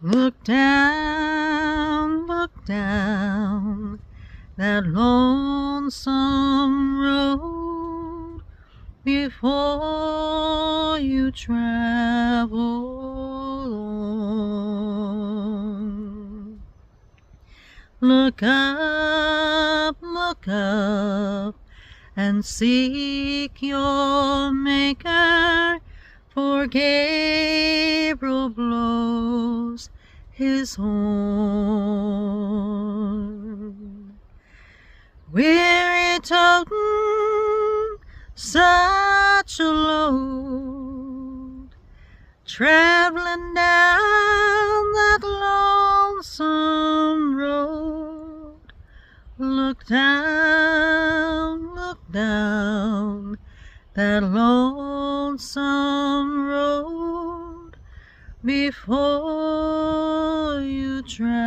look down that lonesome road before you travel on. Look up, and seek your Maker, for Gabriel blows his horn. Weary toting such a load, traveling down that lonesome road. Look down that lonesome road before you travel.